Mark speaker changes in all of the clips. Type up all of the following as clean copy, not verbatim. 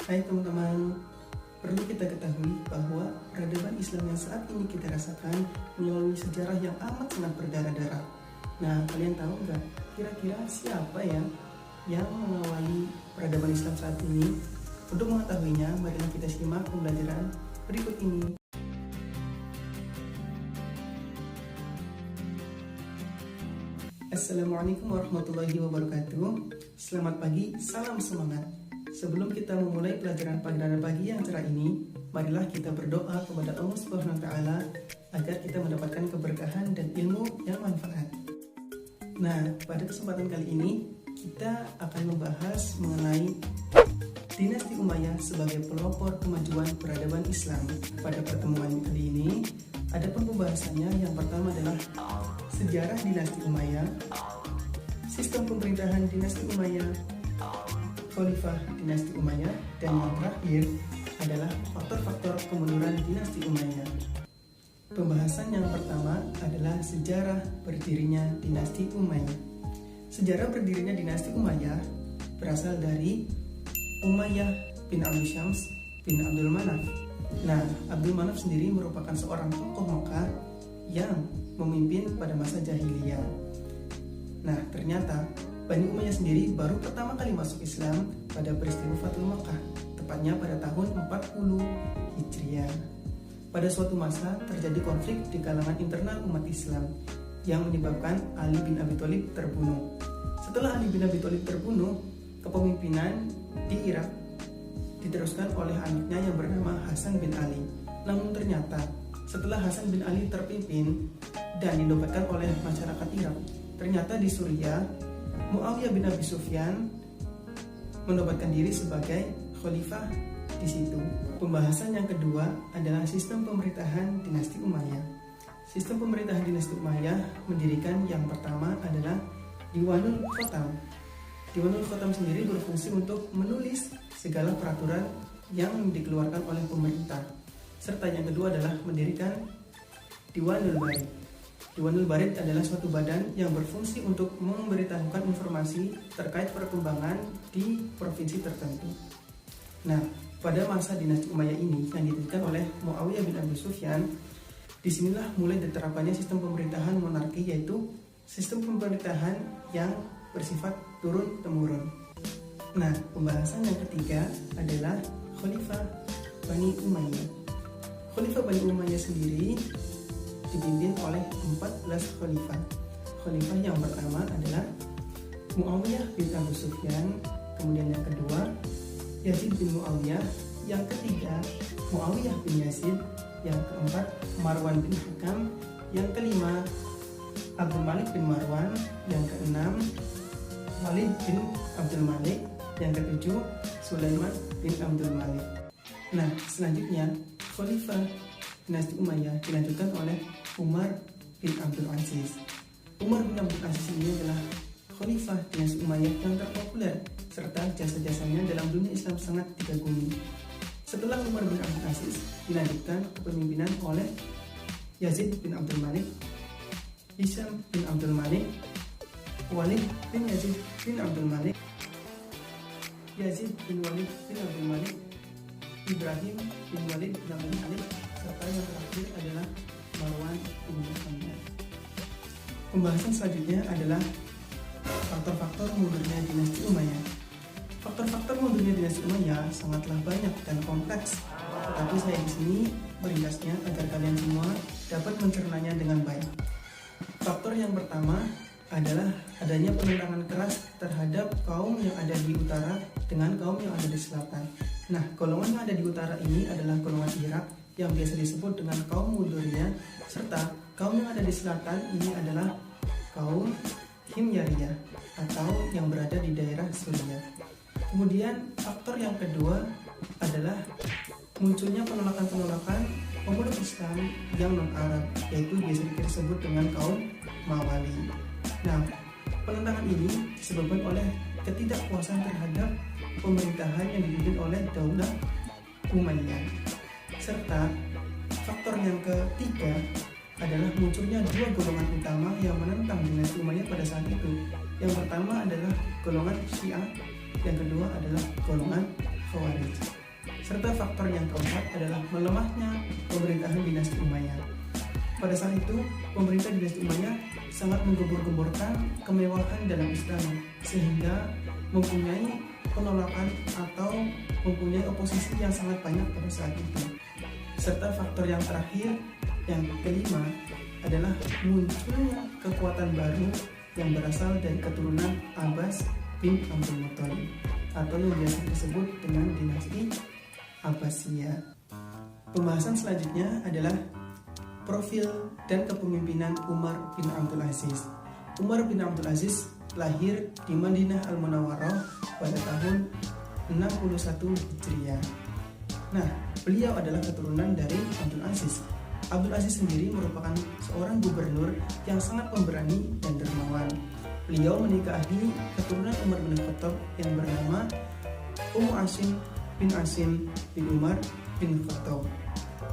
Speaker 1: Hai teman-teman, perlu kita ketahui bahwa peradaban Islam yang saat ini kita rasakan melalui sejarah yang amat sangat berdarah-darah. Nah, kalian tahu nggak kira-kira siapa ya yang mengawali peradaban Islam saat ini? Untuk mengetahuinya, marilah kita simak pembelajaran berikut ini. Assalamualaikum warahmatullahi wabarakatuh. Selamat pagi, salam semangat. Sebelum kita memulai pelajaran pagi yang cerah ini, marilah kita berdoa kepada Allah Subhanahu wa taala agar kita mendapatkan keberkahan dan ilmu yang manfaat. Nah, pada kesempatan kali ini kita akan membahas mengenai Dinasti Umayyah sebagai pelopor kemajuan peradaban Islam. Pada pertemuan kali ini, adapun pembahasannya yang pertama adalah sejarah Dinasti Umayyah, sistem pemerintahan Dinasti Umayyah, Khalifah Dinasti Umayyah, dan yang terakhir adalah faktor-faktor kemunduran Dinasti Umayyah. Pembahasan yang pertama adalah sejarah berdirinya Dinasti Umayyah. Sejarah berdirinya Dinasti Umayyah berasal dari Umayyah bin Abdul Syams bin Abdul Manaf. Nah, Abdul Manaf sendiri merupakan seorang tokoh Makkah yang memimpin pada masa jahiliyah. Nah, ternyata Bani Umayyah sendiri baru pertama kali masuk Islam pada peristiwa Fathul Makkah, tepatnya pada tahun 40 Hijriah. Pada suatu masa terjadi konflik di kalangan internal umat Islam yang menyebabkan Ali bin Abi Thalib terbunuh. Setelah Ali bin Abi Thalib terbunuh, kepemimpinan di Irak diteruskan oleh anaknya yang bernama Hasan bin Ali. Namun ternyata setelah Hasan bin Ali terpimpin dan dinobatkan oleh masyarakat Irak, ternyata di Suriah Muawiyah bin Abi Sufyan menobatkan diri sebagai khalifah di situ. Pembahasan yang kedua adalah sistem pemerintahan Dinasti Umayyah. Sistem pemerintahan Dinasti Umayyah mendirikan yang pertama adalah Diwanul Khotam. Diwanul Khotam sendiri berfungsi untuk menulis segala peraturan yang dikeluarkan oleh pemerintah. Serta yang kedua adalah mendirikan Diwanul Barid. Diwanul Barid adalah suatu badan yang berfungsi untuk memberitahukan informasi terkait perkembangan di provinsi tertentu. Nah, pada masa Dinasti Umayyah ini yang didirikan oleh Muawiyah bin Abi Sufyan, disinilah mulai diterapkannya sistem pemerintahan monarki, yaitu sistem pemerintahan yang bersifat turun-temurun. Nah, pembahasan yang ketiga adalah Khalifah Bani Umayyah. Khalifah Bani Umayyah sendiri dipimpin oleh 14 khalifah. Khalifah yang pertama adalah Muawiyah bin Abu Sufyan, kemudian yang kedua Yazid bin Muawiyah, yang ketiga Muawiyah bin Yazid, yang keempat Marwan bin Hakam, yang kelima Abdul Malik bin Marwan, yang keenam Walid bin Abdul Malik, yang ketujuh Sulaiman bin Abdul Malik. Nah, selanjutnya Khalifah Dinasti Umayyah dilanjutkan oleh Umar bin Abdul Aziz. Umar bin Abdul Aziz ini adalah Khalifah Dinasti Umayyah yang terpopuler serta jasa-jasanya dalam dunia Islam sangat dikagumi. Setelah Umar bin Abdul Aziz dilanjutkan kepemimpinan oleh Yazid bin Abdul Malik, Hisham bin Abdul Malik, Walid bin Yazid bin Abdul Malik, Yazid bin Walid bin Abdul Malik, Ibrahim bin Walid bin Abdul Malik, serta yang terakhir adalah Marwan bin Muhammad. Pembahasan selanjutnya adalah faktor-faktor mundurnya Dinasti Umayyah. Faktor-faktor mundurnya Dinasti Umayyah sangatlah banyak dan kompleks, tetapi saya di sini meringkasnya agar kalian semua dapat mencernanya dengan baik. Faktor yang pertama adalah adanya penentangan keras terhadap kaum yang ada di utara dengan kaum yang ada di selatan. Nah, golongan yang ada di utara ini adalah golongan Irak yang biasa disebut dengan kaum Muduriyah, serta kaum yang ada di selatan ini adalah kaum Himyariyah atau yang berada di daerah Suriah. Kemudian faktor yang kedua adalah munculnya penolakan-penolakan pemeluk Islam yang non-Arab, yaitu biasa disebut dengan kaum Mawali. Nah, penentangan ini disebabkan oleh ketidakpuasan terhadap pemerintahan yang dipimpin oleh Daulah Umayyah. Serta faktor yang ketiga adalah munculnya dua golongan utama yang menentang Dinasti Umayyah pada saat itu. Yang pertama adalah golongan Syiah, yang kedua adalah golongan Khawarij. Serta faktor yang keempat adalah melemahnya pemerintahan dinasti Umayyah. Pada saat itu, pemerintah dinasti Umayyah sangat menggembur-gemburkan kemewahan dalam Islam, sehingga mempunyai penolakan atau mempunyai oposisi yang sangat banyak pada saat itu. Serta faktor yang terakhir, yang kelima, adalah munculnya kekuatan baru yang berasal dari keturunan Abbas bin Abdul Muthalib, atau yang biasa disebut dengan dinasti Abbasiyah. Pembahasan selanjutnya adalah profil dan kepemimpinan Umar bin Abdul Aziz. Umar bin Abdul Aziz lahir di Madinah Al-Munawwarah pada tahun 61 Hijriah. Nah, beliau adalah keturunan dari Abdul Aziz. Abdul Aziz sendiri merupakan seorang gubernur yang sangat pemberani dan dermawan. Beliau menikahi keturunan Umar bin Khattab yang bernama Ummu Asim bin Umar bin Khattab.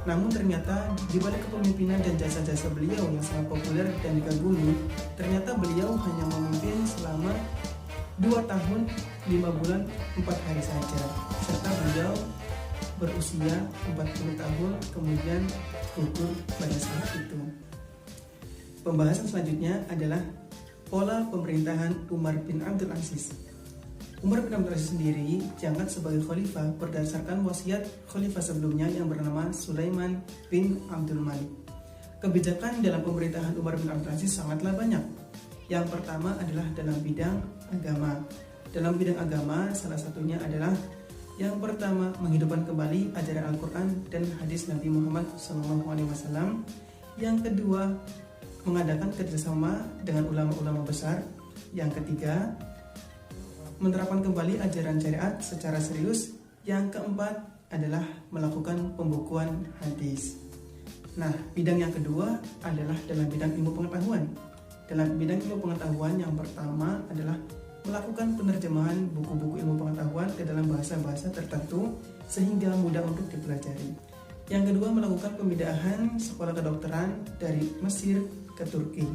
Speaker 1: Namun ternyata di balik kepemimpinan dan jasa-jasa beliau yang sangat populer dan dikagumi, ternyata beliau hanya memimpin selama 2 tahun 5 bulan 4 hari saja, serta beliau berusia 40 tahun kemudian gugur pada saat itu. Pembahasan selanjutnya adalah pola pemerintahan Umar bin Abdul Aziz. Umar bin Abdul Aziz sendiri diangkat sebagai khalifah berdasarkan wasiat khalifah sebelumnya yang bernama Sulaiman bin Abdul Malik. Kebijakan dalam pemerintahan Umar bin Abdul Aziz sangatlah banyak. Yang pertama adalah dalam bidang agama. Dalam bidang agama salah satunya adalah yang pertama menghidupkan kembali ajaran Al-Quran dan hadis Nabi Muhammad SAW. Yang kedua mengadakan kerjasama dengan ulama-ulama besar. Yang ketiga menerapkan kembali ajaran syariat secara serius. Yang keempat adalah melakukan pembukuan hadis. Nah, bidang yang kedua adalah dalam bidang ilmu pengetahuan. Dalam bidang ilmu pengetahuan yang pertama adalah melakukan penerjemahan buku-buku ilmu pengetahuan ke dalam bahasa-bahasa tertentu sehingga mudah untuk dipelajari. Yang kedua melakukan pemindahan sekolah kedokteran dari Mesir ke Turki.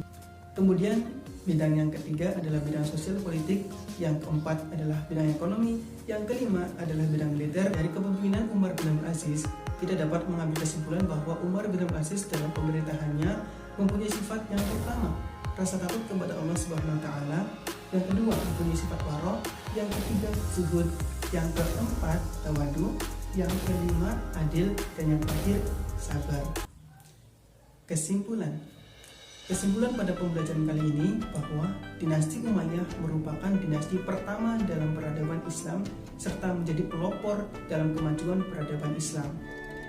Speaker 1: Kemudian bidang yang ketiga adalah bidang sosial politik, yang keempat adalah bidang ekonomi, yang kelima adalah bidang militer. Dari kepemimpinan Umar bin Abdul Aziz, kita dapat mengambil kesimpulan bahwa Umar bin Abdul Aziz dalam pemerintahannya mempunyai sifat yang pertama, rasa takut kepada Allah Subhanahu wa taala, yang kedua mempunyai sifat waro, yang ketiga zuhud, yang keempat tawadu, yang kelima adil, dan yang terakhir sabar. Kesimpulan pada pembelajaran kali ini bahwa dinasti Umayyah merupakan dinasti pertama dalam peradaban Islam serta menjadi pelopor dalam kemajuan peradaban Islam.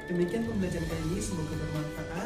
Speaker 1: Demikian pembelajaran kali ini, semoga bermanfaat.